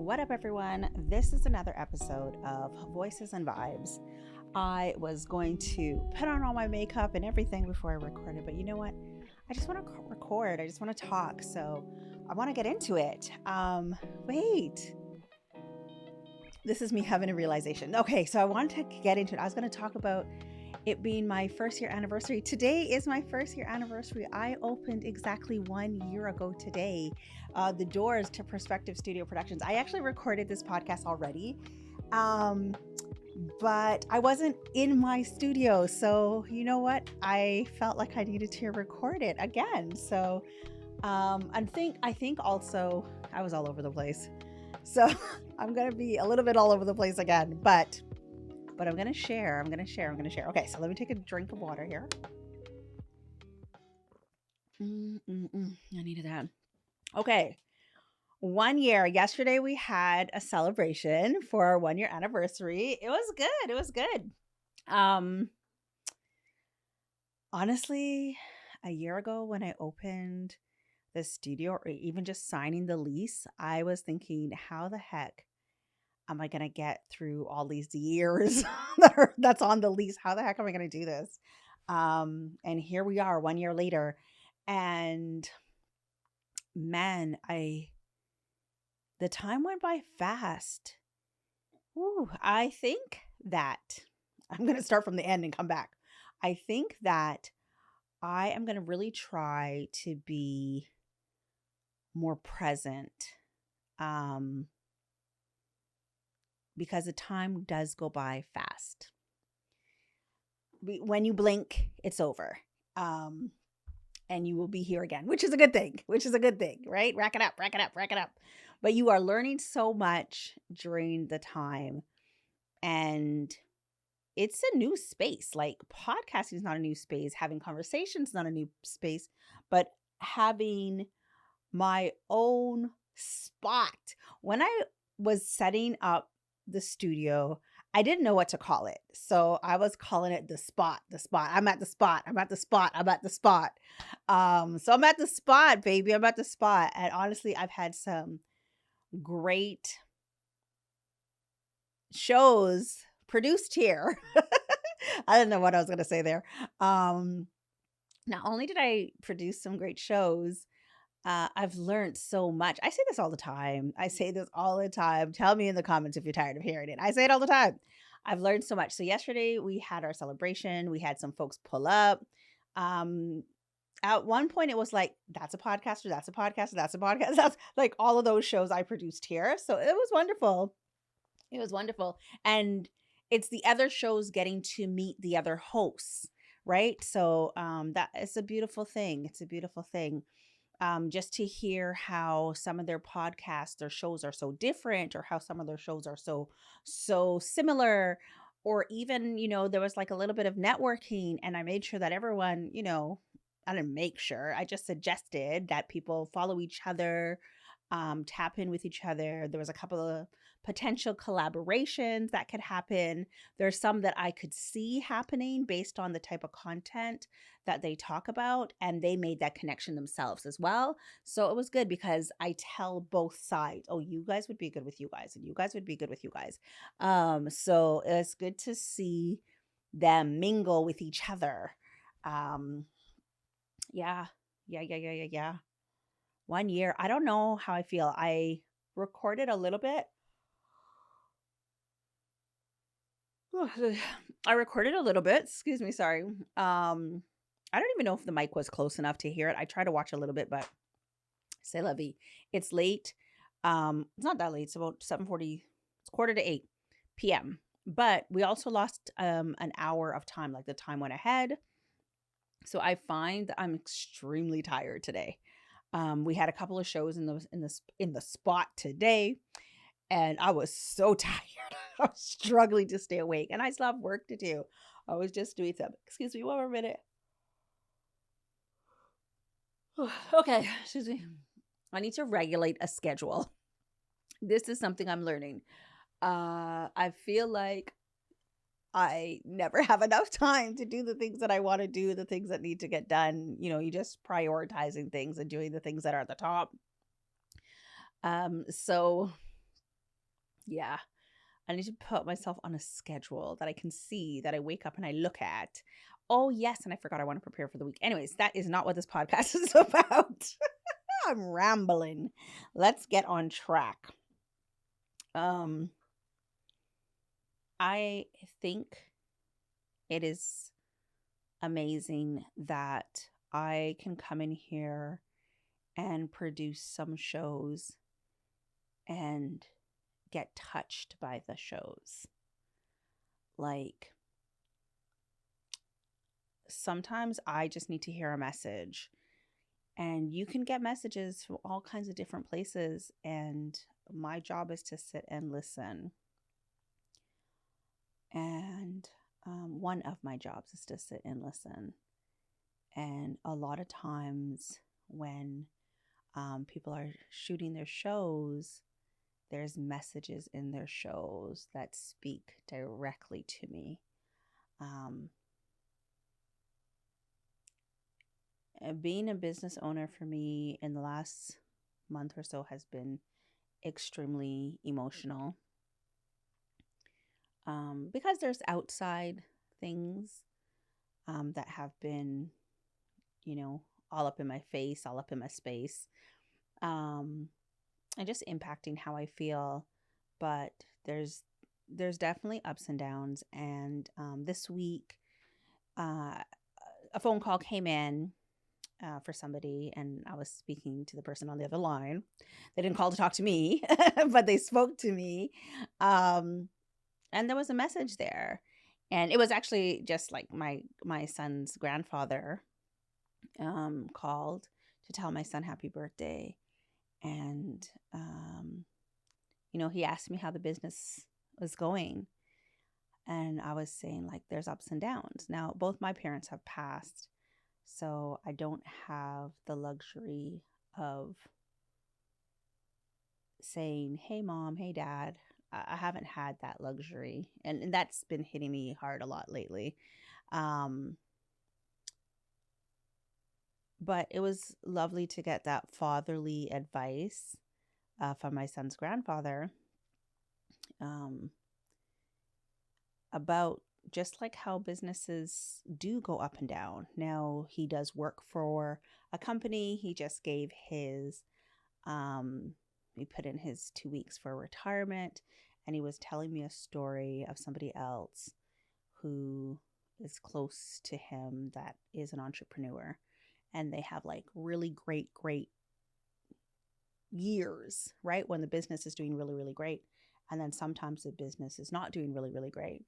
What up, everyone? This is another episode of Voices and Vibes. I was going to put on all my makeup and everything before I recorded, but you know what? I just want to record. I just want to talk. So I want to get into it. Wait. This is me having a realization. Okay, so I wanted to get into it. I was going to talk about it being my first year anniversary. Today is my first year anniversary. I opened exactly 1 year ago today the doors to Perspective Studio Productions. I actually recorded this podcast already, but I wasn't in my studio. So you know what? I felt like I needed to record it again. So I think also I was all over the place. So I'm going to be a little bit all over the place again, but I'm going to share. Okay, so let me take a drink of water here. I needed that. Okay. 1 year. Yesterday we had a celebration for our 1 year anniversary. It was good. Honestly, a year ago when I opened the studio, or even just signing the lease, I was thinking, how the heck am I going to get through all these years that's on the lease? How the heck am I going to do this? And here we are 1 year later. And man, the time went by fast. Ooh, I think that I'm going to start from the end and come back. I think that I am going to really try to be more present. Because the time does go by fast. When you blink, it's over. And you will be here again, which is a good thing, right? Rack it up. But you are learning so much during the time. And it's a new space. Like podcasting is not a new space. Having conversations is not a new space. But having my own spot. When I was setting up the studio, I didn't know what to call it. So I was calling it the spot. I'm at the spot. So I'm at the spot, baby. I'm at the spot. And honestly, I've had some great shows produced here. I didn't know what I was going to say there. Not only did I produce some great shows, I've learned so much. I say this all the time. Tell me in the comments if you're tired of hearing it. I say it all the time. I've learned so much. So yesterday we had our celebration. We had some folks pull up. At one point it was like, that's a podcaster. That's like all of those shows I produced here. So it was wonderful. And it's the other shows getting to meet the other hosts, right? So that is a beautiful thing. Just to hear how some of their podcasts or shows are so different, or how some of their shows are so similar, or even, there was like a little bit of networking, and I made sure that everyone, I didn't make sure, I just suggested that people follow each other, tap in with each other. There was a couple of potential collaborations that could happen. There's some that I could see happening based on the type of content that they talk about, and they made that connection themselves as well. So it was good because I tell both sides, oh, you guys would be good with you guys, and you guys would be good with you guys. So it's good to see them mingle with each other. Yeah. 1 year. I don't know how I feel. I recorded a little bit. Excuse me. Sorry. I don't even know if the mic was close enough to hear it. I tried to watch a little bit, but c'est la vie. It's late. It's not that late. It's about 7:40. It's 7:45 p.m. But we also lost an hour of time. Like the time went ahead. So I find that I'm extremely tired today. We had a couple of shows in the spot today, and I was so tired. I was struggling to stay awake, and I still have work to do. I was just doing something. Excuse me, one more minute. Okay, excuse me. I need to regulate a schedule. This is something I'm learning. I feel like I never have enough time to do the things that I want to do, the things that need to get done. You just prioritizing things and doing the things that are at the top. So Yeah. I need to put myself on a schedule that I can see, that I wake up and I look at. Oh, yes. And I forgot I want to prepare for the week. Anyways, that is not what this podcast is about. I'm rambling. Let's get on track. Um, I think it is amazing that I can come in here and produce some shows and get touched by the shows. Like, sometimes I just need to hear a message, and you can get messages from all kinds of different places. And my job is to sit and listen. And one of my jobs is to sit and listen. And a lot of times when people are shooting their shows, there's messages in their shows that speak directly to me. Being a business owner for me in the last month or so has been extremely emotional, because there's outside things that have been, all up in my face, all up in my space, um, and just impacting how I feel. But there's definitely ups and downs. And this week, uh, a phone call came in for somebody, and I was speaking to the person on the other line. They didn't call to talk to me, but they spoke to me. Um, and there was a message there. And it was actually just like my son's grandfather called to tell my son happy birthday. And he asked me how the business was going. And I was saying, like, there's ups and downs. Now, both my parents have passed, so I don't have the luxury of saying, hey, mom, hey, dad. I haven't had that luxury. And that's been hitting me hard a lot lately. Um, but it was lovely to get that fatherly advice from my son's grandfather, um, about just like how businesses do go up and down. Now, he does work for a company. He just gave he put in his 2 weeks for retirement, and he was telling me a story of somebody else who is close to him that is an entrepreneur, and they have like really great years, right? When the business is doing really, really great. And then sometimes the business is not doing really, really great.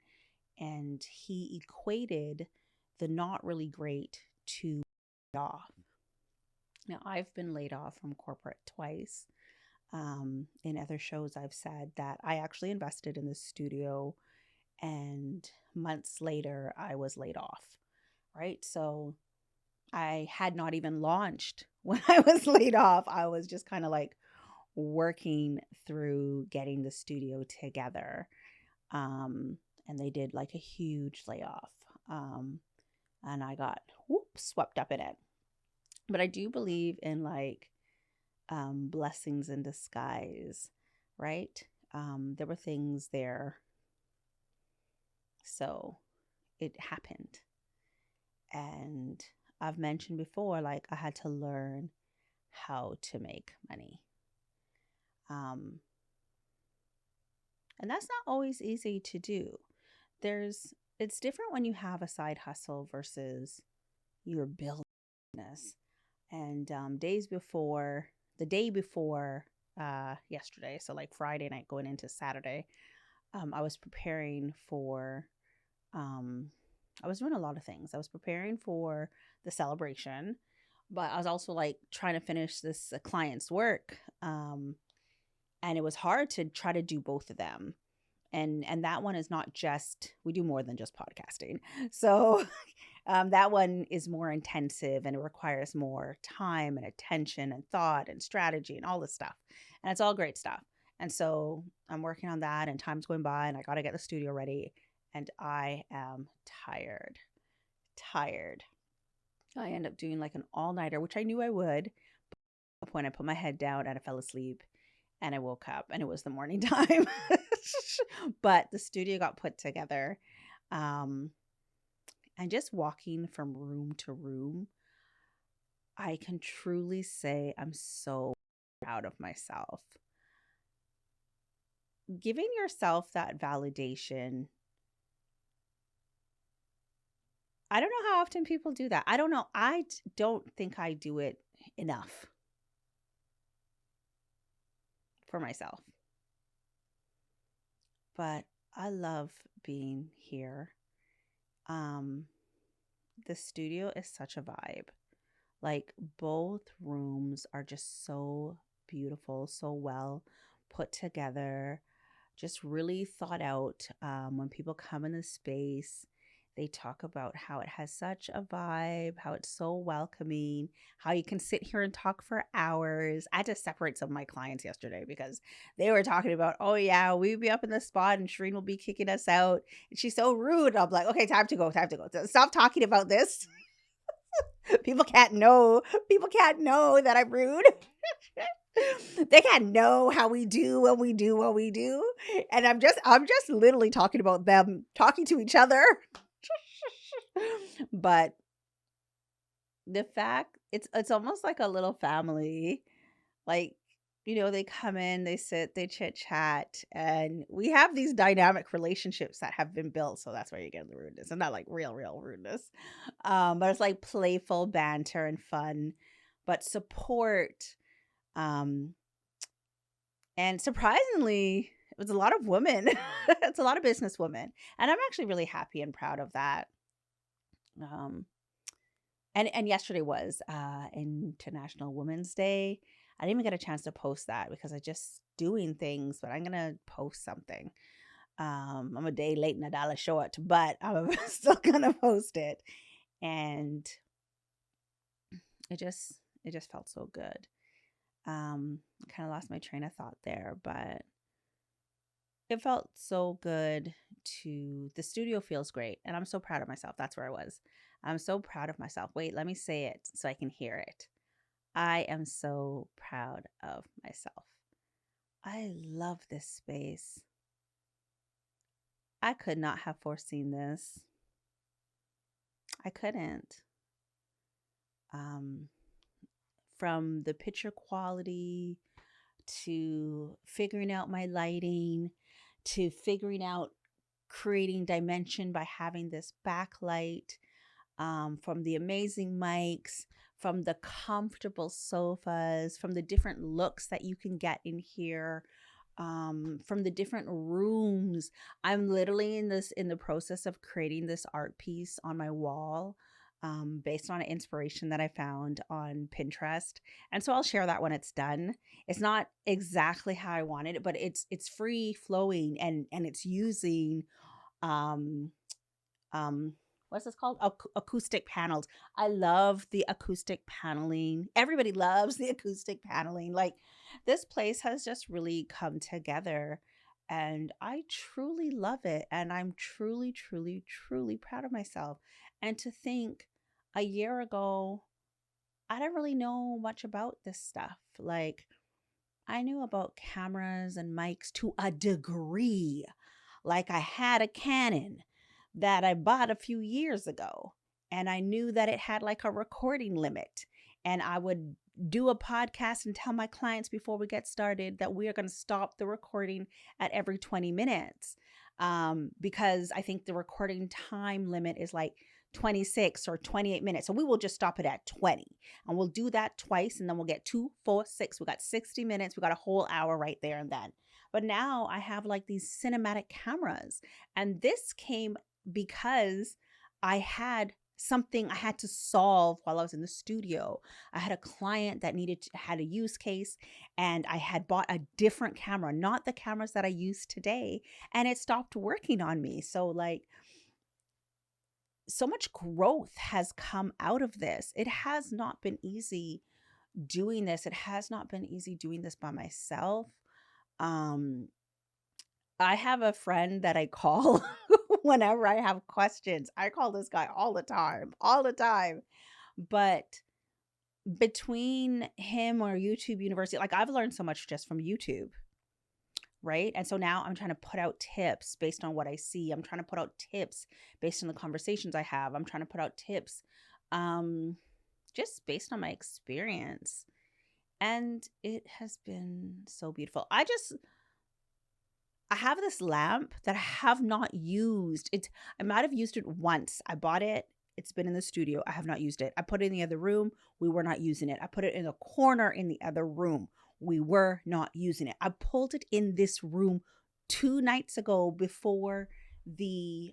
And he equated the not really great to off. Now, I've been laid off from corporate twice. In other shows, I've said that I actually invested in the studio, and months later, I was laid off, right? So I had not even launched when I was laid off. I was just kind of like working through getting the studio together. And they did like a huge layoff. And I got swept up in it. But I do believe in like blessings in disguise, right? There were things there. So it happened. And I've mentioned before, like, I had to learn how to make money. And that's not always easy to do. It's different when you have a side hustle versus your business. And the day before yesterday, so like Friday night going into Saturday, I was preparing for, I was doing a lot of things. I was preparing for the celebration, but I was also like trying to finish this client's work. And it was hard to try to do both of them. And that one is not just, we do more than just podcasting. So that one is more intensive, and it requires more time and attention and thought and strategy and all this stuff. And it's all great stuff. And so I'm working on that, and time's going by, and I got to get the studio ready. And I am tired. I end up doing like an all-nighter, which I knew I would. But when I put my head down and I fell asleep, and I woke up and it was the morning time. But the studio got put together. Um, and just walking from room to room, I can truly say I'm so proud of myself. Giving yourself that validation, I don't know how often people do that. I don't know. Don't think I do it enough for myself. But I love being here. Um, the studio is such a vibe. Like both rooms are just so beautiful, so well put together, just really thought out. When people come in the space, they talk about how it has such a vibe, how it's so welcoming, how you can sit here and talk for hours. I had to separate some of my clients yesterday because they were talking about, oh yeah, we'd be up in the spot and Shireen will be kicking us out. And she's so rude. I'm like, okay, time to go, time to go. Stop talking about this. People can't know. People can't know that I'm rude. They can't know how we do when we do what we do. And I'm just literally talking about them talking to each other. But the fact it's almost like a little family. Like, they come in, they sit, they chit chat, and we have these dynamic relationships that have been built. So that's where you get the rudeness, and not like real rudeness. But it's like playful banter and fun, but support. Um, and surprisingly, it was a lot of women. It's a lot of business women, and I'm actually really happy and proud of that. Um, and yesterday was International Women's Day. I didn't even get a chance to post that because I just doing things, but I'm gonna post something. I'm a day late and a dollar short, but I'm still gonna post it. And it just felt so good. I kind of lost my train of thought there, but it felt so good. To The studio feels great, and I'm so proud of myself. That's where I was. I'm so proud of myself. Wait, let me say it so I can hear it. I am so proud of myself. I love this space. I could not have foreseen this. I couldn't. Um, from the picture quality to figuring out my lighting to figuring out creating dimension by having this backlight, from the amazing mics, from the comfortable sofas, from the different looks that you can get in here, from the different rooms. I'm literally in the process of creating this art piece on my wall. Based on an inspiration that I found on Pinterest, and so I'll share that when it's done. It's not exactly how I wanted it, but it's free flowing, and it's using um um what's this called, acoustic panels. I love the acoustic paneling. Everybody loves the acoustic paneling. Like, this place has just really come together, and I truly love it, and I'm truly proud of myself. And to think, a year ago, I didn't really know much about this stuff. Like, I knew about cameras and mics to a degree. Like, I had a Canon that I bought a few years ago, and I knew that it had like a recording limit. And I would do a podcast and tell my clients before we get started that we are going to stop the recording at every 20 minutes, because I think the recording time limit is like 26 or 28 minutes. So we will just stop it at 20, and we'll do that twice, and then we'll get 2, 4, 6. We got 60 minutes. We got a whole hour right there and then. But now I have like these cinematic cameras, and this came because I had something I had to solve while I was in the studio. I had a client that had a use case, and I had bought a different camera, not the cameras that I use today, and it stopped working on me. So like, so much growth has come out of this. It has not been easy doing this. It has not been easy doing this by myself. Um, I have a friend that I call whenever I have questions. I call this guy all the time, all the time. But between him or YouTube University, like I've learned so much just from YouTube, right? And so now I'm trying to put out tips based on what I see. I'm trying to put out tips based on the conversations I have. I'm trying to put out tips um just based on my experience. And it has been so beautiful. I have this lamp that I have not used. I might have used it once. I bought it. It's been in the studio. I have not used it. I put it in the other room. We were not using it. I put it in a corner in the other room. We were not using it. I pulled it in this room 2 nights ago before the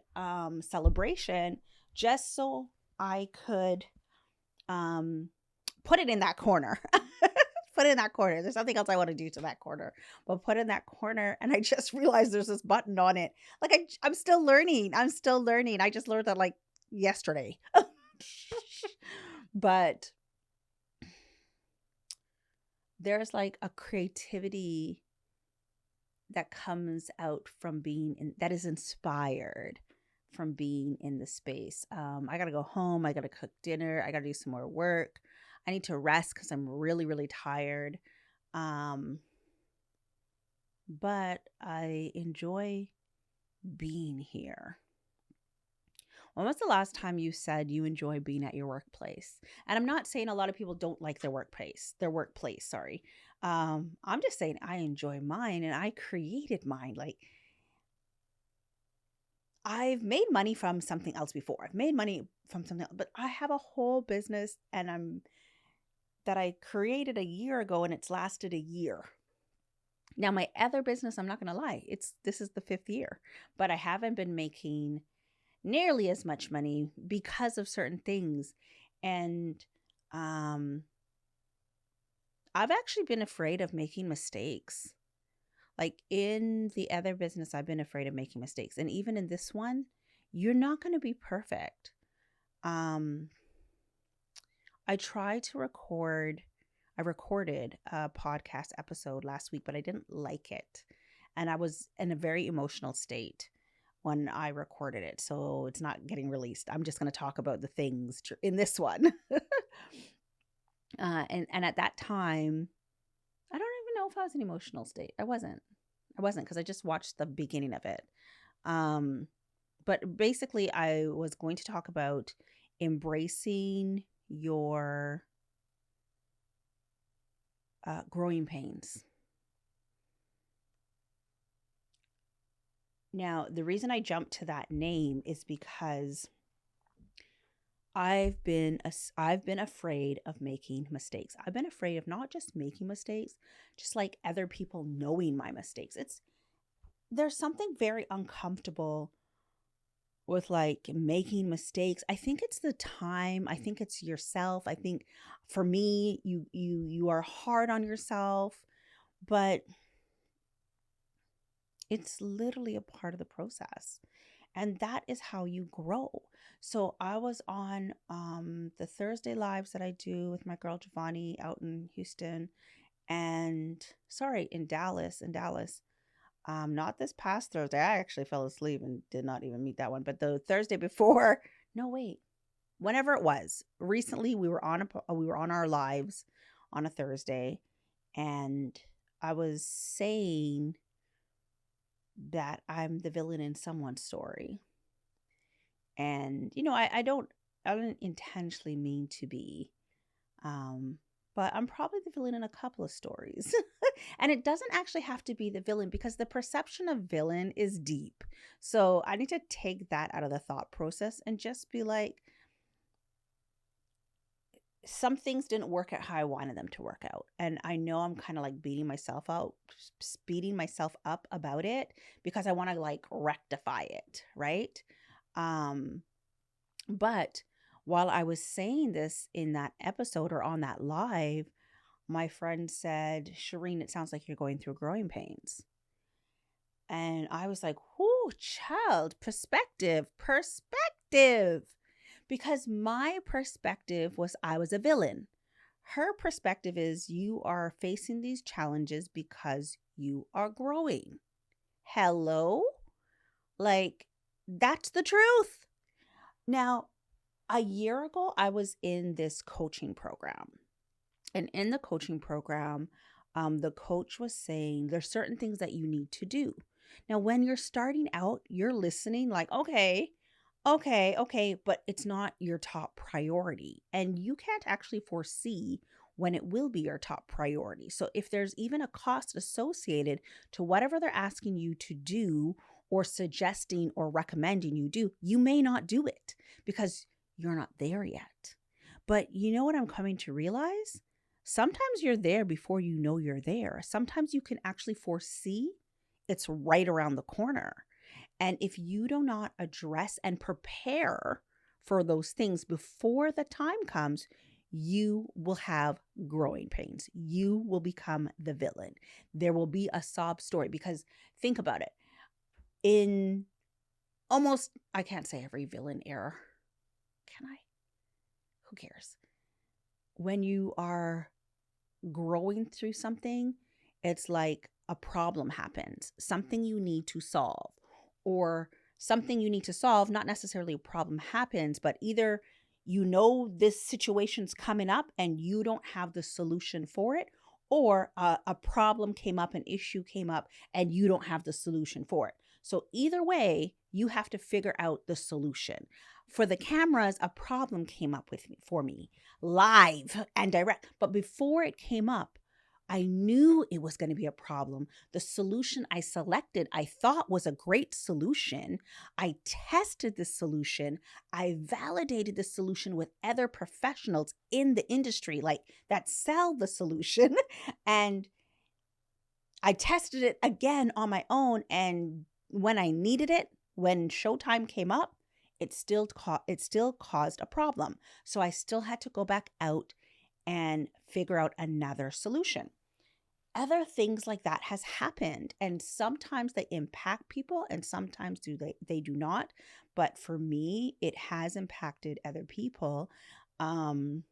celebration, just so I could um put it in that corner. Put it in that corner. There's nothing else I want to do to that corner, but put it in that corner. And I just realized there's this button on it. Like I'm still learning. I'm still learning. I just learned that like yesterday. But there's like a creativity that comes out from being in, that is inspired from being in the space. I gotta go home. I gotta cook dinner. I gotta do some more work. I need to rest because I'm really, really tired. Um, but I enjoy being here. When was the last time you said you enjoy being at your workplace? And I'm not saying a lot of people don't like their workplace, sorry. I'm just saying I enjoy mine and I created mine. Like I've made money from something else before. I've made money from something else, but I have a whole business and that I created a year ago and it's lasted a year. Now my other business, I'm not going to lie, this is the 5th year, but I haven't been making nearly as much money because of certain things. And I've actually been afraid of making mistakes. Like in the other business, I've been afraid of making mistakes. And even in this one, you're not going to be perfect. I recorded a podcast episode last week, but I didn't like it. And I was in a very emotional state when I recorded it. So it's not getting released. I'm just going to talk about the things in this one. And at that time, I don't even know if I was in an emotional state. I wasn't because I just watched the beginning of it. But basically, I was going to talk about embracing your growing pains. Now, the reason I jumped to that name is because I've been afraid of making mistakes. I've been afraid of not just making mistakes, just like other people knowing my mistakes. There's something very uncomfortable with like making mistakes. I think it's the time. I think it's yourself. I think for me, you are hard on yourself, but it's literally a part of the process. And that is how you grow. So I was on the Thursday lives that I do with my girl Giovanni out in Houston in Dallas. Not this past Thursday. I actually fell asleep and did not even meet that one. But the Thursday before, no, wait, whenever it was, recently we were on our lives on a Thursday, and I was saying that I'm the villain in someone's story. And, I don't intentionally mean to be, but I'm probably the villain in a couple of stories. And it doesn't actually have to be the villain because the perception of villain is deep. So I need to take that out of the thought process and just be like, some things didn't work out how I wanted them to work out. And I know I'm kind of like beating myself up about it because I want to like rectify it, right? But while I was saying this in that episode or on that live, my friend said, Shireen, it sounds like you're going through growing pains. And I was like, whoo, child, perspective. Because my perspective was I was a villain. Her perspective is you are facing these challenges because you are growing. Hello? Like, that's the truth. Now, a year ago, I was in this coaching program. And in the coaching program, the coach was saying there's certain things that you need to do. Now, when you're starting out, you're listening like, okay, okay, but it's not your top priority. And you can't actually foresee when it will be your top priority. So if there's even a cost associated to whatever they're asking you to do or suggesting or recommending you do, you may not do it because you're not there yet. But you know what I'm coming to realize? Sometimes you're there before you know you're there. Sometimes you can actually foresee it's right around the corner. And if you do not address and prepare for those things before the time comes, you will have growing pains. You will become the villain. There will be a sob story because think about it. In almost, I can't say every villain era. Can I? Who cares? When you are growing through something, it's like a problem happens, something you need to solve, or something you need to solve, not necessarily a problem happens, but either you know this situation's coming up and you don't have the solution for it, or a problem came up, an issue came up, and you don't have the solution for it. So either way, you have to figure out the solution. For the cameras, a problem came up for me live and direct. But before it came up, I knew it was going to be a problem. The solution I selected, I thought was a great solution. I tested the solution. I validated the solution with other professionals in the industry, like that sell the solution. And I tested it again on my own. And when I needed it, when showtime came up, it still caused a problem. So I still had to go back out and figure out another solution. Other things like that has happened, and sometimes they impact people and sometimes they do not. But for me, it has impacted other people. And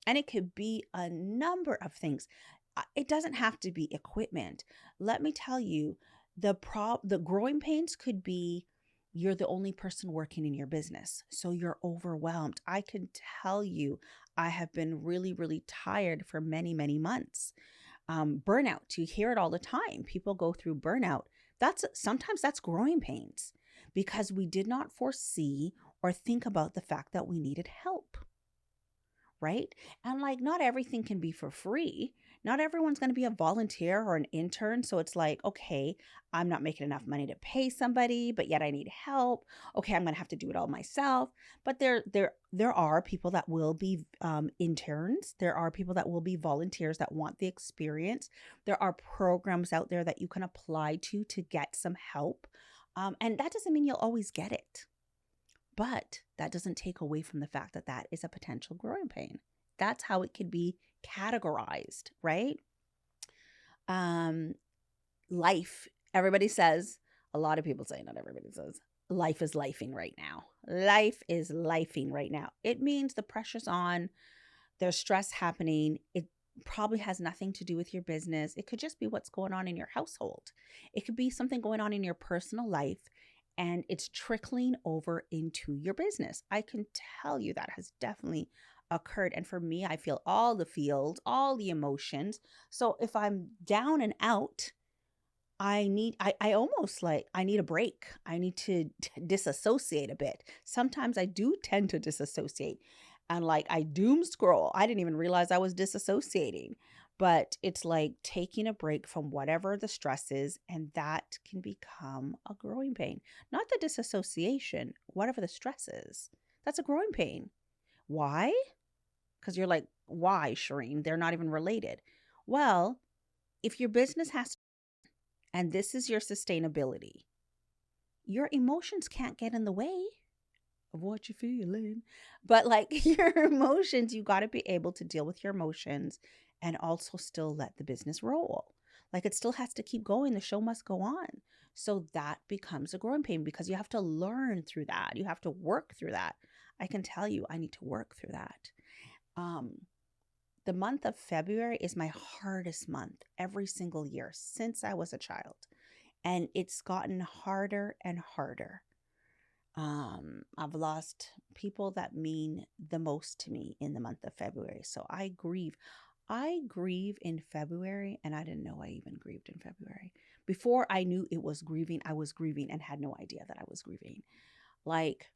it could be a number of things. It doesn't have to be equipment. Let me tell you, the growing pains could be you're the only person working in your business, so you're overwhelmed. I can tell you, I have been really, really tired for many, many months. Burnout, you hear it all the time. People go through burnout. Sometimes that's growing pains because we did not foresee or think about the fact that we needed help. Right? And like, not everything can be for free. Not everyone's going to be a volunteer or an intern. So it's like, okay, I'm not making enough money to pay somebody, but yet I need help. Okay, I'm going to have to do it all myself. But there are people that will be interns. There are people that will be volunteers that want the experience. There are programs out there that you can apply to get some help. And that doesn't mean you'll always get it. But that doesn't take away from the fact that that is a potential growing pain. That's how it could be categorized, right? Life, everybody says, a lot of people say, not everybody says, life is lifing right now. Life is lifing right now. It means the pressure's on, there's stress happening. It probably has nothing to do with your business. It could just be what's going on in your household. It could be something going on in your personal life and it's trickling over into your business. I can tell you that has definitely occurred. And for me, I feel all the feels, all the emotions. So if I'm down and out, I almost like I need a break. I need to disassociate a bit. Sometimes I do tend to disassociate and like I doom scroll. I didn't even realize I was disassociating. But it's like taking a break from whatever the stress is, and that can become a growing pain. Not the disassociation, whatever the stress is. That's a growing pain. Why? Because you're like, why, Shireen? They're not even related. Well, if your business has and this is your sustainability, your emotions can't get in the way of what you're feeling. But like your emotions, you got to be able to deal with your emotions and also still let the business roll. Like it still has to keep going. The show must go on. So that becomes a growing pain because you have to learn through that. You have to work through that. I can tell you, I need to work through that. Um, the month of February is my hardest month every single year since I was a child. And it's gotten harder and harder. I've lost people that mean the most to me in the month of February. So I grieve. I grieve in February, and I didn't know I even grieved in February. Before I knew it was grieving, I was grieving and had no idea that I was grieving. Like,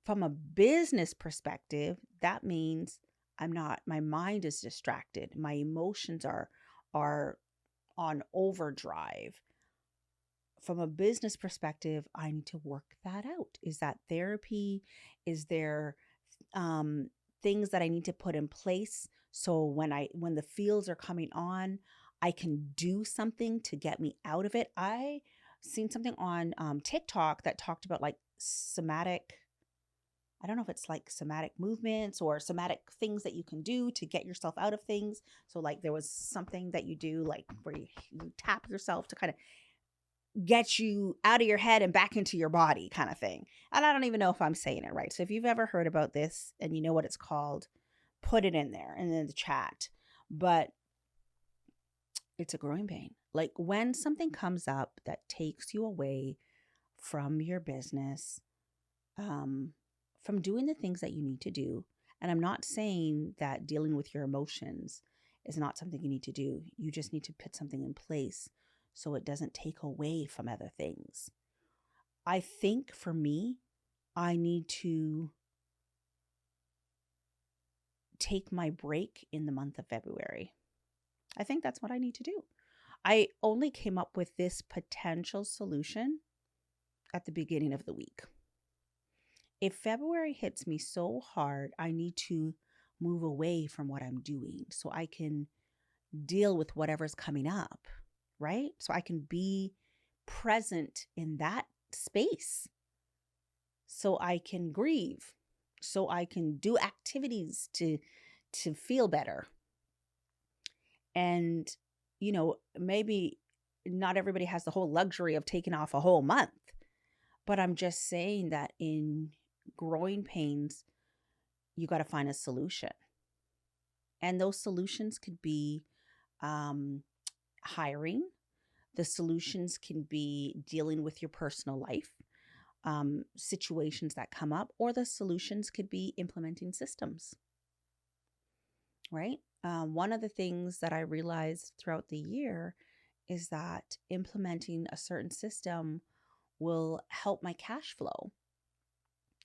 from a business perspective, that means I'm not, my mind is distracted. My emotions are on overdrive. From a business perspective, I need to work that out. Is that therapy? Is there um, things that I need to put in place so when the feels are coming on, I can do something to get me out of it. I seen something on TikTok that talked about like somatic. I don't know if it's like somatic movements or somatic things that you can do to get yourself out of things. So like there was something that you do like where you tap yourself to kind of get you out of your head and back into your body kind of thing. And I don't even know if I'm saying it right. So if you've ever heard about this and you know what it's called, put it in there and in the chat. But it's a growing pain. Like when something comes up that takes you away from your business, um, from doing the things that you need to do. And I'm not saying that dealing with your emotions is not something you need to do. You just need to put something in place so it doesn't take away from other things. I think for me, I need to take my break in the month of February. I think that's what I need to do. I only came up with this potential solution at the beginning of the week. If February hits me so hard, I need to move away from what I'm doing so I can deal with whatever's coming up, right? So I can be present in that space, so I can grieve, so I can do activities to feel better. And maybe not everybody has the whole luxury of taking off a whole month, but I'm just saying that in growing pains, you got to find a solution. And those solutions could be hiring. The solutions can be dealing with your personal life, situations that come up, or the solutions could be implementing systems, right? One of the things that I realized throughout the year is that implementing a certain system will help my cash flow,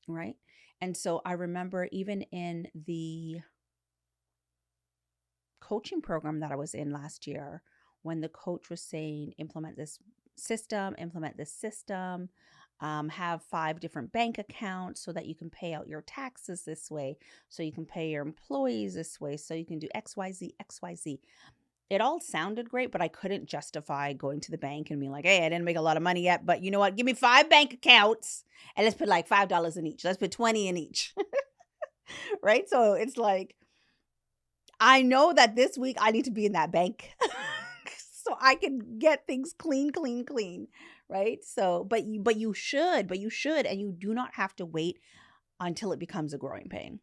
right? And so I remember even in the coaching program that I was in last year, when the coach was saying, implement this system, have 5 different bank accounts so that you can pay out your taxes this way, so you can pay your employees this way, so you can do XYZ, XYZ. It all sounded great, but I couldn't justify going to the bank and being like, hey, I didn't make a lot of money yet, but you know what? Give me 5 bank accounts and let's put like $5 in each. Let's put 20 in each. Right? So it's like, I know that this week I need to be in that bank so I can get things clean, clean, clean. Right? So, but you should, and you do not have to wait until it becomes a growing pain.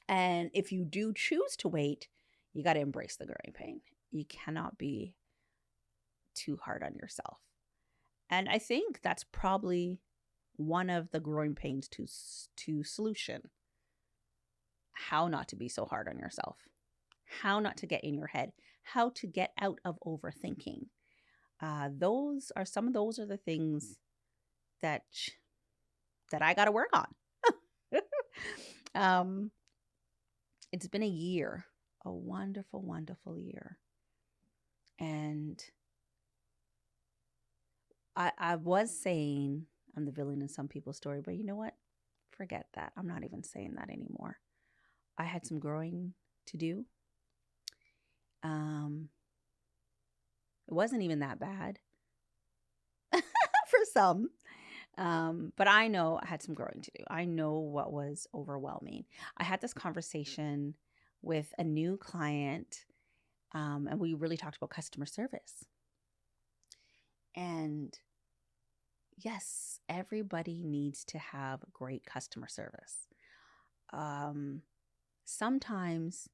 And if you do choose to wait, you got to embrace the growing pain. You cannot be too hard on yourself. And I think that's probably one of the growing pains to solution. How not to be so hard on yourself. How not to get in your head. How to get out of overthinking. Those are the things that I got to work on. It's been a year, a wonderful, wonderful year. And I was saying I'm the villain in some people's story, but you know what? Forget that. I'm not even saying that anymore. I had some growing to do. It wasn't even that bad for some. But I know I had some growing to do. I know what was overwhelming. I had this conversation with a new client, and we really talked about customer service. And yes, everybody needs to have great customer service. Sometimes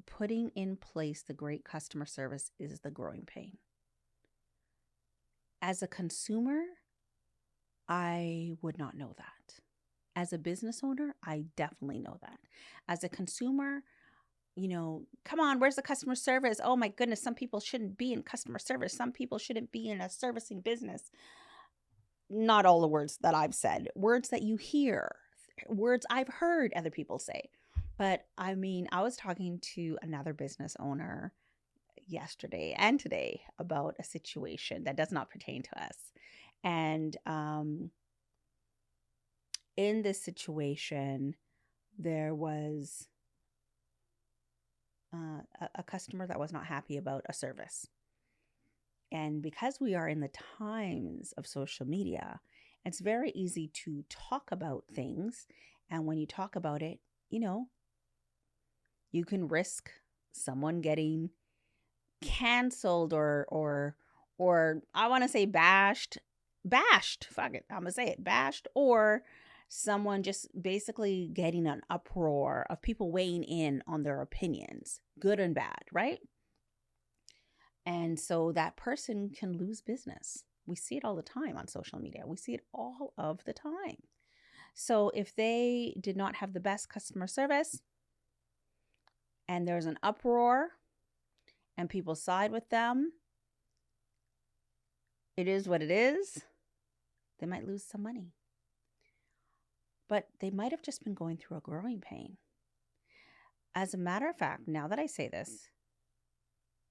putting in place the great customer service is the growing pain. As a consumer, I would not know that. As a business owner, I definitely know that. As a consumer, come on, where's the customer service? Oh my goodness, some people shouldn't be in customer service. Some people shouldn't be in a servicing business. Not all the words that I've said, words that you hear, words I've heard other people say. But I mean, I was talking to another business owner yesterday and today about a situation that does not pertain to us. And in this situation, there was a customer that was not happy about a service. And because we are in the times of social media, it's very easy to talk about things. And when you talk about it, you know, you can risk someone getting canceled or I want to say bashed. Fuck it. I'm going to say it, bashed, or someone just basically getting an uproar of people weighing in on their opinions, good and bad, right? And so that person can lose business. We see it all the time on social media. We see it all of the time. So if they did not have the best customer service and there's an uproar and people side with them, it is what it is. They might lose some money. But they might have just been going through a growing pain. As a matter of fact, now that I say this,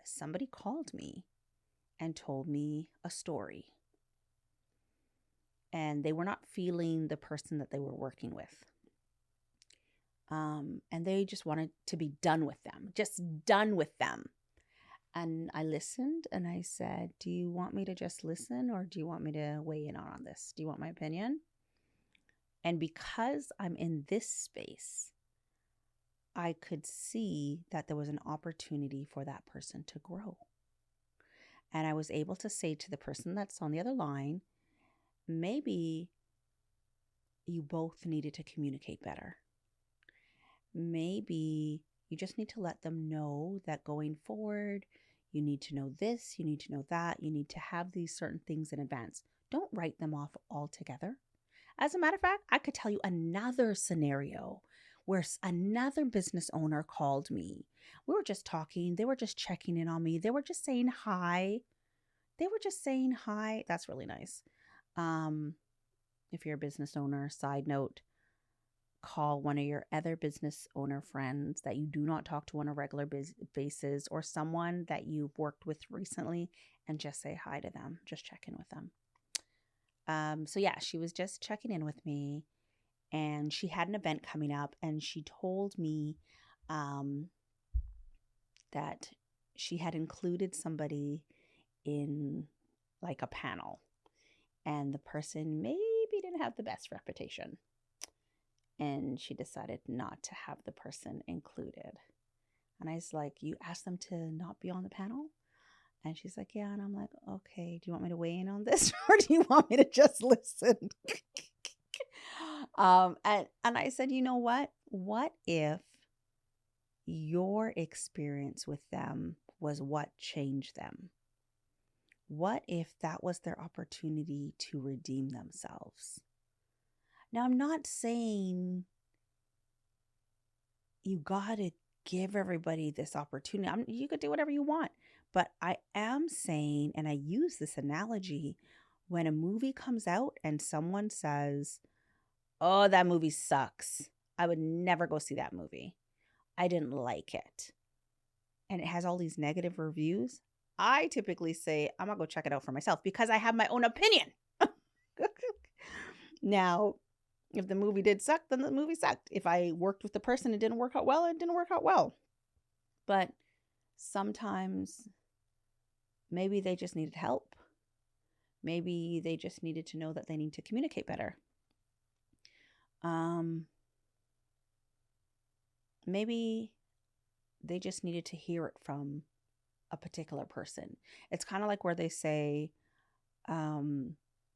somebody called me and told me a story. And they were not feeling the person that they were working with. And they just wanted to be done with them, just done with them. And I listened and I said, do you want me to just listen or do you want me to weigh in on this? Do you want my opinion? And because I'm in this space, I could see that there was an opportunity for that person to grow. And I was able to say to the person that's on the other line, maybe you both needed to communicate better. Maybe you just need to let them know that going forward, you need to know this, you need to know that, you need to have these certain things in advance. Don't write them off altogether. As a matter of fact, I could tell you another scenario where another business owner called me. We were just talking. They were just checking in on me. They were just saying hi. That's really nice. If you're a business owner, side note, call one of your other business owner friends that you do not talk to on a regular basis or someone that you've worked with recently and just say hi to them. Just check in with them. So yeah, she was just checking in with me and she had an event coming up and she told me that she had included somebody in like a panel and the person maybe didn't have the best reputation. And she decided not to have the person included. And I was like, you asked them to not be on the panel? And she's like, yeah. And I'm like, okay, do you want me to weigh in on this or do you want me to just listen? And I said, you know what? What if your experience with them was what changed them? What if that was their opportunity to redeem themselves? Now, I'm not saying you got to give everybody this opportunity. You could do whatever you want. But I am saying, and I use this analogy, when a movie comes out and someone says, oh, that movie sucks, I would never go see that movie. I didn't like it. And it has all these negative reviews. I typically say, I'm going to go check it out for myself because I have my own opinion. Now, if the movie did suck, then the movie sucked. If I worked with the person, it didn't work out well, it didn't work out well. But sometimes maybe they just needed help. Maybe they just needed to know that they need to communicate better. Maybe they just needed to hear it from a particular person. It's kind of like where they say,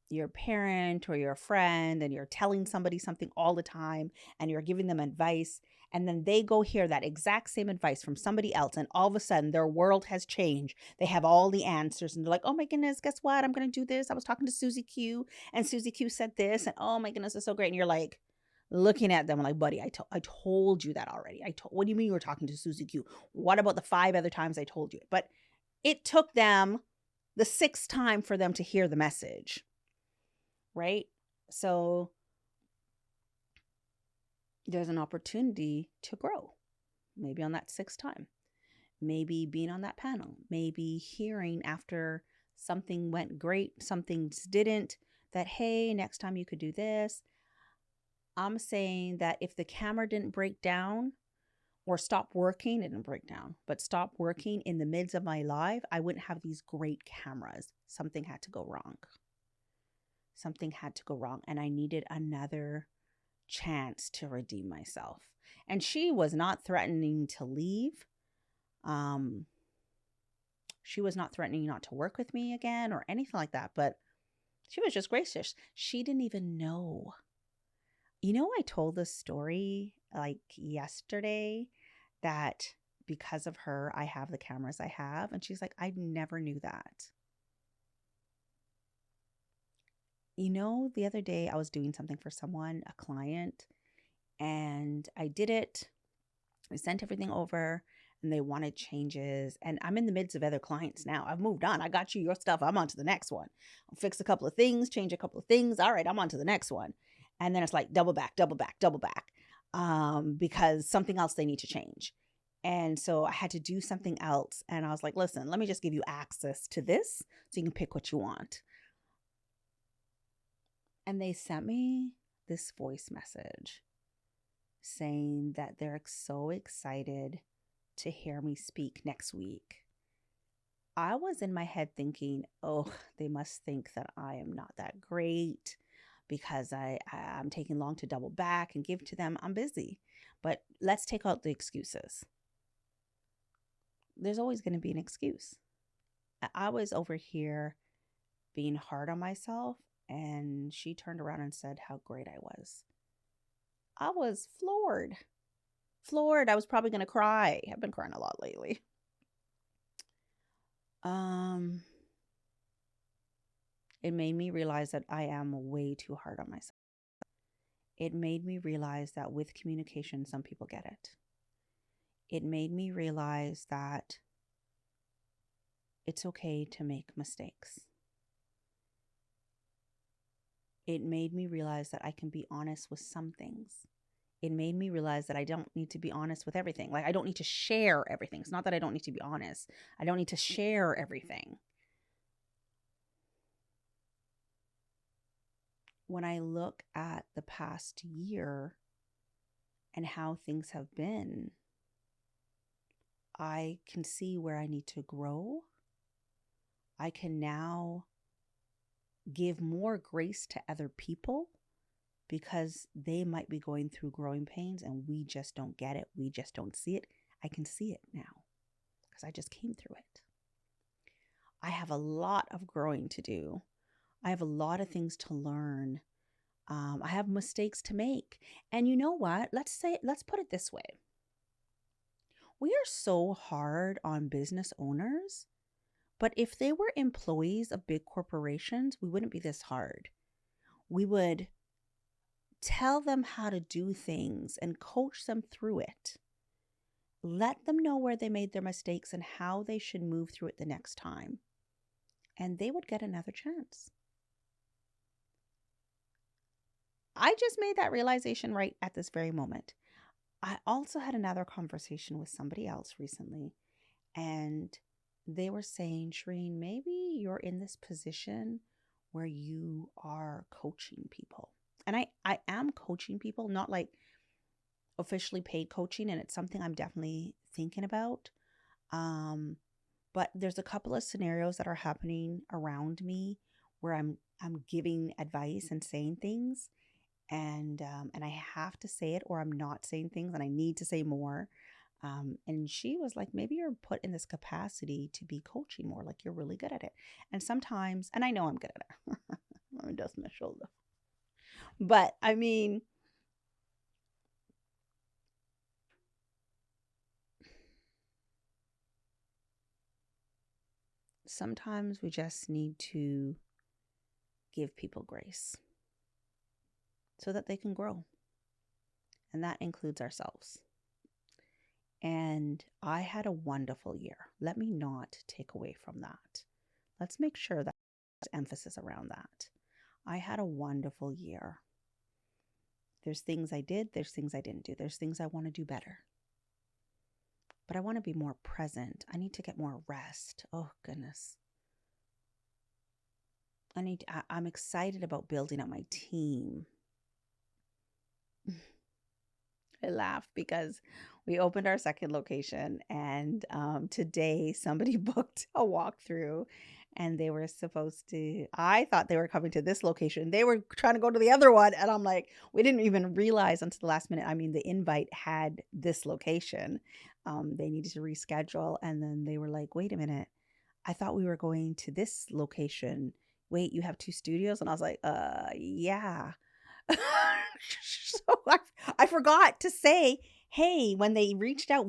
your parent or your friend and you're telling somebody something all the time and you're giving them advice and then they go hear that exact same advice from somebody else and all of a sudden their world has changed. They have all the answers and they're like, oh my goodness, guess what? I'm going to do this. I was talking to Susie Q and Susie Q said this and oh my goodness, it's so great. And you're like, looking at them like, buddy, I told you that already. What do you mean you were talking to Susie Q? What about the 5 other times I told you it? But it took them the 6th time for them to hear the message, right? So there's an opportunity to grow. Maybe on that 6th time, maybe being on that panel, maybe hearing after something went great, some things didn't, that, hey, next time you could do this. I'm saying that if the camera didn't break down or stop working, it didn't break down, but stop working in the midst of my life, I wouldn't have these great cameras. Something had to go wrong. Something had to go wrong. And I needed another chance to redeem myself. And she was not threatening to leave. She was not threatening not to work with me again or anything like that, but she was just gracious. She didn't even know. You know, I told this story like yesterday that because of her, I have the cameras I have. And she's like, I never knew that. You know, the other day I was doing something for someone, a client, and I did it. I sent everything over and they wanted changes. And I'm in the midst of other clients now. I've moved on. I got you your stuff. I'm on to the next one. I'll fix a couple of things, change a couple of things. All right, I'm on to the next one. And then it's like double back, because something else they need to change. And so I had to do something else. And I was like, listen, let me just give you access to this so you can pick what you want. And they sent me this voice message saying that they're so excited to hear me speak next week. I was in my head thinking, oh, they must think that I am not that great because I'm taking long to double back and give to them. I'm busy. But let's take out the excuses. There's always going to be an excuse. I was over here being hard on myself, and she turned around and said how great I was. I was floored. I was probably going to cry. I've been crying a lot lately. It made me realize that I am way too hard on myself. It made me realize that with communication, some people get it. It made me realize that it's okay to make mistakes. It made me realize that I can be honest with some things. It made me realize that I don't need to be honest with everything. Like, I don't need to share everything. It's not that I don't need to be honest. I don't need to share everything. When I look at the past year and how things have been, I can see where I need to grow. I can now give more grace to other people because they might be going through growing pains and we just don't get it. We just don't see it. I can see it now because I just came through it. I have a lot of growing to do. I have a lot of things to learn. I have mistakes to make. And you know what? Let's put it this way. We are so hard on business owners, but if they were employees of big corporations, we wouldn't be this hard. We would tell them how to do things and coach them through it. Let them know where they made their mistakes and how they should move through it the next time. And they would get another chance. I just made that realization right at this very moment. I also had another conversation with somebody else recently, and they were saying, Shereen, maybe you're in this position where you are coaching people. And I am coaching people, not like officially paid coaching, and it's something I'm definitely thinking about. But there's a couple of scenarios that are happening around me where I'm giving advice and saying things, and I have to say it or I'm not saying things and I need to say more. And she was like, maybe you're put in this capacity to be coaching more, like you're really good at it. And sometimes, and I know I'm good at it. Let me dust my shoulder. But I mean, sometimes we just need to give people grace so that they can grow. and that includes ourselves. And I had a wonderful year. Let me not take away from that. Let's make sure that there's emphasis around that. I had a wonderful year. There's things I did, there's things I didn't do. There's things I want to do better. But I want to be more present. I need to get more rest. Oh, goodness. I'm excited about building up my team. I laugh because we opened our second location, and today somebody booked a walkthrough, and they were supposed to, I thought they were coming to this location. They were trying to go to the other one. And I'm like, we didn't even realize until the last minute. I mean, the invite had this location. They needed to reschedule. And then they were like, wait a minute. I thought we were going to this location. Wait, you have two studios? And I was like, yeah. So I forgot to say, hey, when they reached out,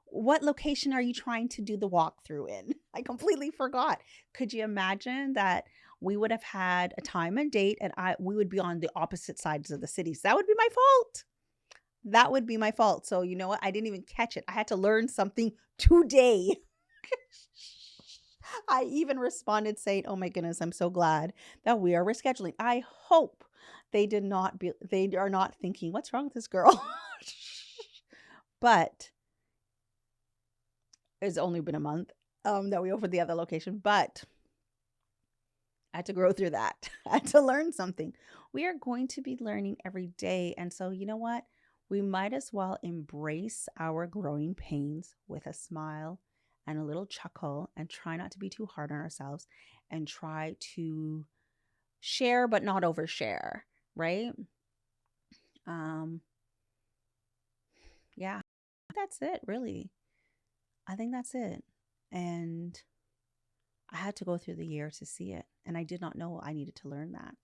what location are you trying to do the walkthrough in? I completely forgot. Could you imagine that we would have had a time and date, and we would be on the opposite sides of the cities? That would be my fault. That would be my fault. So you know what? I didn't even catch it. I had to learn something today. I even responded saying, oh my goodness, I'm so glad that we are rescheduling. I hope they are not thinking, what's wrong with this girl? But it's only been a month that we opened the other location, but I had to grow through that. I had to learn something. We are going to be learning every day. And so, you know what? We might as well embrace our growing pains with a smile and a little chuckle, and try not to be too hard on ourselves, and try to share but not overshare, right? Yeah, that's it, really. I think that's it. And I had to go through the year to see it, and I did not know I needed to learn that.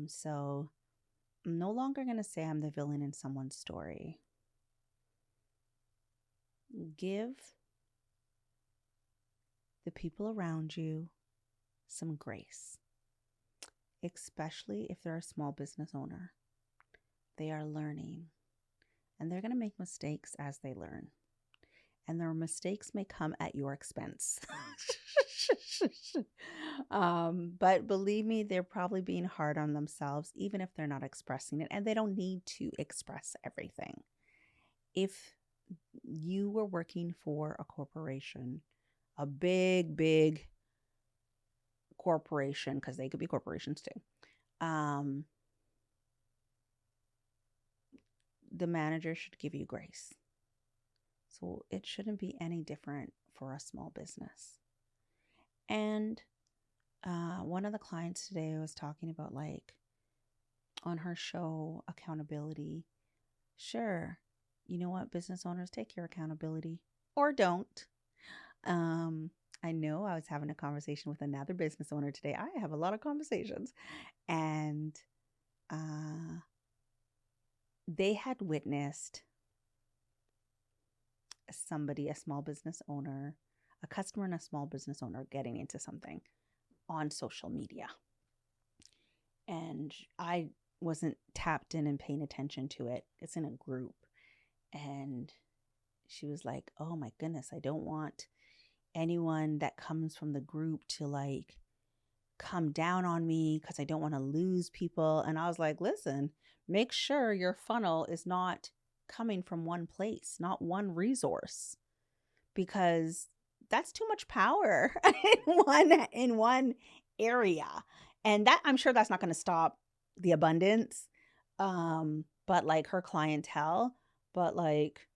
So I'm no longer going to say I'm the villain in someone's story. Give the people around you some grace, especially if they're a small business owner. They are learning, and they're going to make mistakes as they learn. And their mistakes may come at your expense. But believe me, they're probably being hard on themselves, even if they're not expressing it. And they don't need to express everything. If you were working for a corporation, a big, big corporation, because they could be corporations too, the manager should give you grace. So it shouldn't be any different for a small business. And one of the clients today was talking about, like, on her show, accountability. Sure, you know what, business owners, take your accountability or don't. I know I was having a conversation with another business owner today. I have a lot of conversations. And they had witnessed somebody, a small business owner, a customer and a small business owner getting into something on social media. And I wasn't tapped in and paying attention to it. It's in a group. And she was like, oh my goodness, I don't want anyone that comes from the group to, like, come down on me because I don't want to lose people. And I was like, listen, make sure your funnel is not coming from one place, not one resource, because that's too much power in one area. And that, I'm sure that's not going to stop the abundance, but like her clientele, but like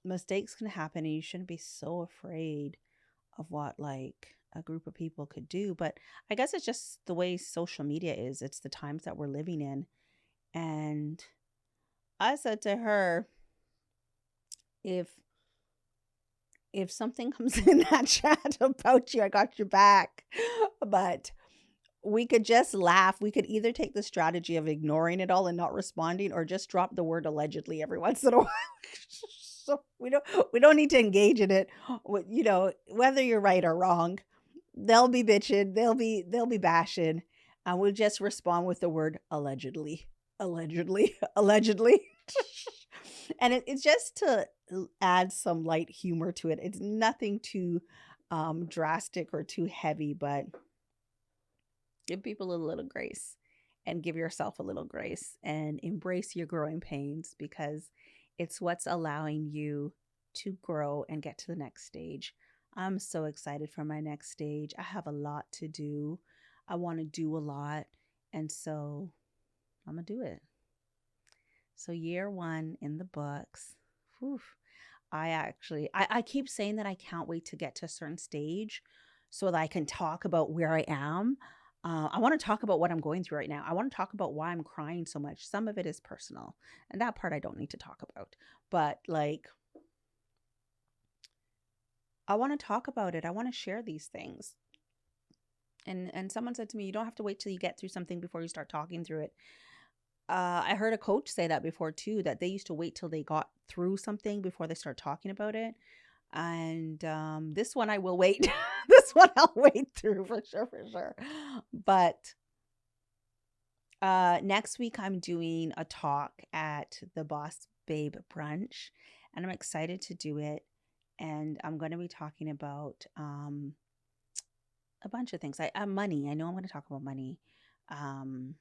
mistakes can happen, and you shouldn't be so afraid of what, like, a group of people could do. But I guess it's just the way social media is. It's the times that we're living in. And I said to her, if something comes in that chat about you, I got your back. But we could just laugh. We could either take the strategy of ignoring it all and not responding, or just drop the word allegedly every once in a while. So we don't need to engage in it. You know, whether you're right or wrong, they'll be bitching, they'll be bashing, and we'll just respond with the word allegedly, allegedly, allegedly. And it's just to add some light humor to it. It's nothing too drastic or too heavy, but give people a little grace and give yourself a little grace and embrace your growing pains because it's what's allowing you to grow and get to the next stage. I'm so excited for my next stage. I have a lot to do. I want to do a lot. And so I'm going to do it. So year one in the books. Whew. I keep saying that I can't wait to get to a certain stage so that I can talk about where I am. I want to talk about what I'm going through right now. I want to talk about why I'm crying so much. Some of it is personal, and that part I don't need to talk about. But like, I want to talk about it. I want to share these things. And someone said to me, you don't have to wait till you get through something before you start talking through it. I heard a coach say that before too, that they used to wait till they got through something before they start talking about it. And this one I will wait. This one I'll wait through for sure, for sure. But next week I'm doing a talk at the Boss Babe brunch, and I'm excited to do it. And I'm going to be talking about a bunch of things. Money. I know I'm going to talk about money. And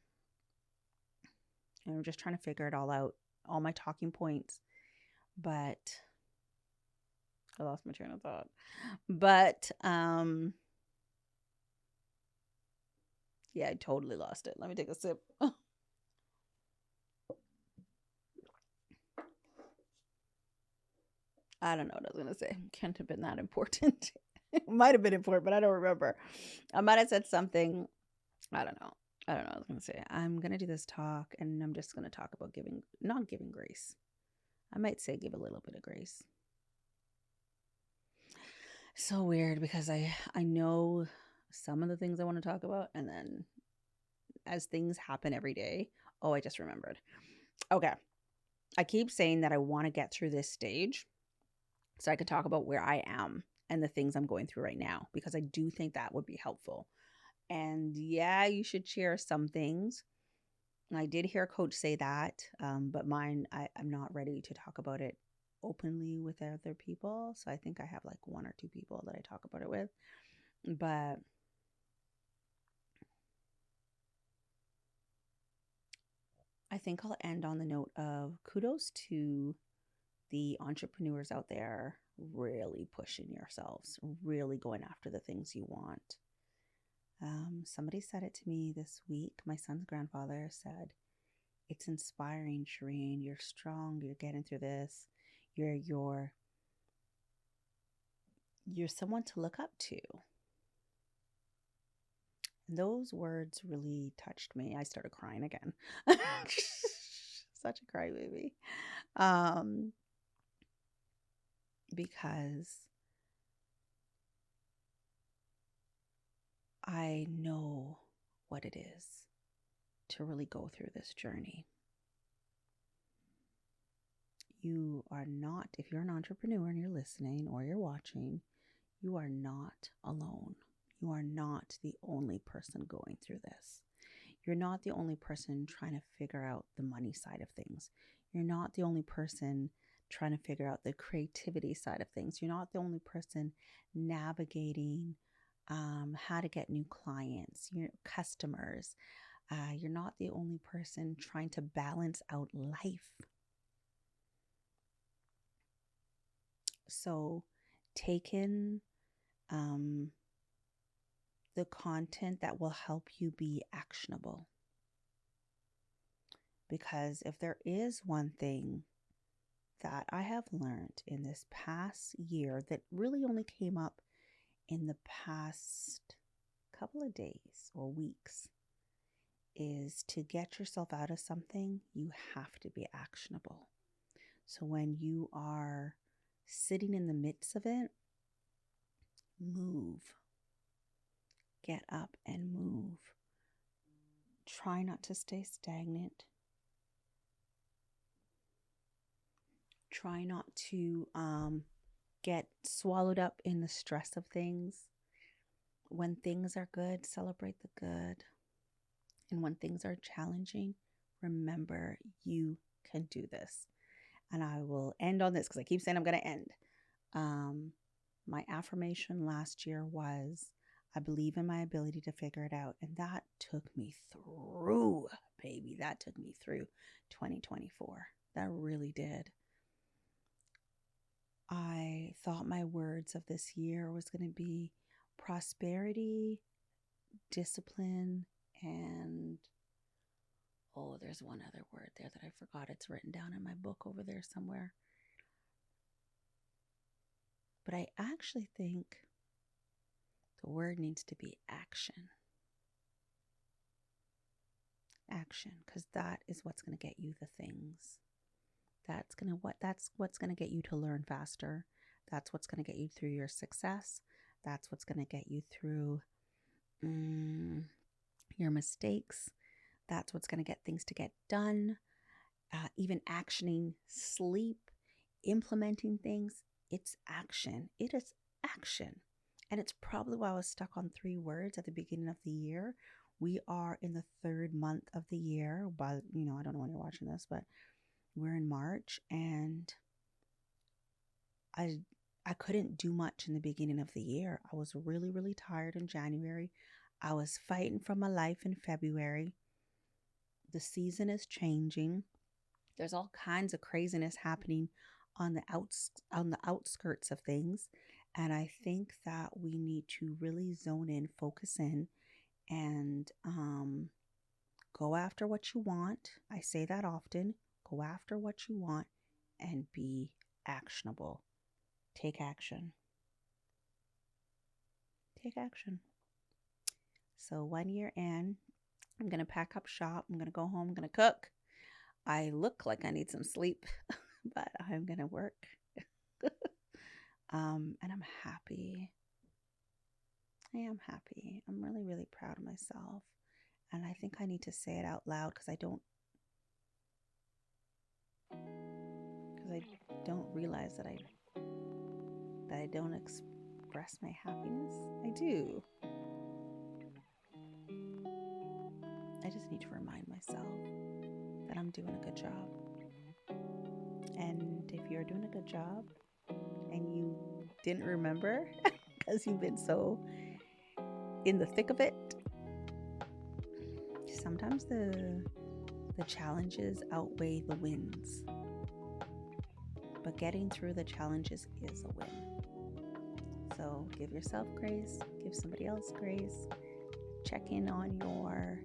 I'm just trying to figure it all out, all my talking points. But I lost my train of thought. But yeah, I totally lost it. Let me take a sip. I don't know what I was going to say. Can't have been that important. It might have been important, but I don't remember. I might have said something. I don't know. I don't know what I was going to say. I'm going to do this talk and I'm just going to talk about not giving grace. I might say give a little bit of grace. So weird because I know some of the things I want to talk about, and then as things happen every day, oh, I just remembered. Okay. I keep saying that I want to get through this stage so I could talk about where I am and the things I'm going through right now, because I do think that would be helpful. And yeah, you should share some things. I did hear a coach say that, but mine, I'm not ready to talk about it openly with other people. So I think I have like one or two people that I talk about it with. But I think I'll end on the note of kudos to the entrepreneurs out there really pushing yourselves, really going after the things you want. Somebody said it to me this week. My son's grandfather said, it's inspiring, Shireen. You're strong. You're getting through this. You're someone to look up to. And those words really touched me. I started crying again. Such a crybaby. Because I know what it is to really go through this journey. You are not, if you're an entrepreneur and you're listening or you're watching, you are not alone. You are not the only person going through this. You're not the only person trying to figure out the money side of things. You're not the only person trying to figure out the creativity side of things. You're not the only person navigating how to get new clients, your customers. You're not the only person trying to balance out life. So take in the content that will help you be actionable. Because if there is one thing that I have learned in this past year that really only came up in the past couple of days or weeks, is to get yourself out of something, you have to be actionable. So when you are sitting in the midst of it, move. Get up and move. Try not to stay stagnant. Try not to get swallowed up in the stress of things. When things are good, celebrate the good. And when things are challenging, remember you can do this. And I will end on this because I keep saying I'm going to end. My affirmation last year was, I believe in my ability to figure it out. And that took me through, baby. That took me through 2024. That really did. I thought my words of this year was going to be prosperity, discipline, and there's one other word there that I forgot. It's written down in my book over there somewhere. But I actually think the word needs to be action. Action, because that is what's going to get you the things. That's what's going to get you to learn faster. That's what's going to get you through your success. That's what's going to get you through your mistakes. That's what's going to get things to get done. Even actioning sleep, implementing things. It's action. It is action. And it's probably why I was stuck on 3 words at the beginning of the year. We are in the 3rd month of the year. But, I don't know when you're watching this, but we're in March, and I couldn't do much in the beginning of the year. I was really, really tired in January. I was fighting for my life in February. The season is changing. There's all kinds of craziness happening on the outskirts of things. And I think that we need to really zone in, focus in, and go after what you want. I say that often. Go after what you want and be actionable. Take action. Take action. So 1 year in, I'm going to pack up shop. I'm going to go home. I'm going to cook. I look like I need some sleep, but I'm going to work. And I'm happy. I am happy. I'm really, really proud of myself. And I think I need to say it out loud because I don't realize that I don't express my happiness. I do. I just need to remind myself that I'm doing a good job. And if you're doing a good job and you didn't remember because you've been so in the thick of it, sometimes the challenges outweigh the wins. But getting through the challenges is a win. So give yourself grace, give somebody else grace, check in on your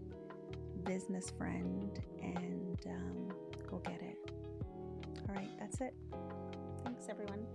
business friend, and go get it. All right, that's it. Thanks, everyone.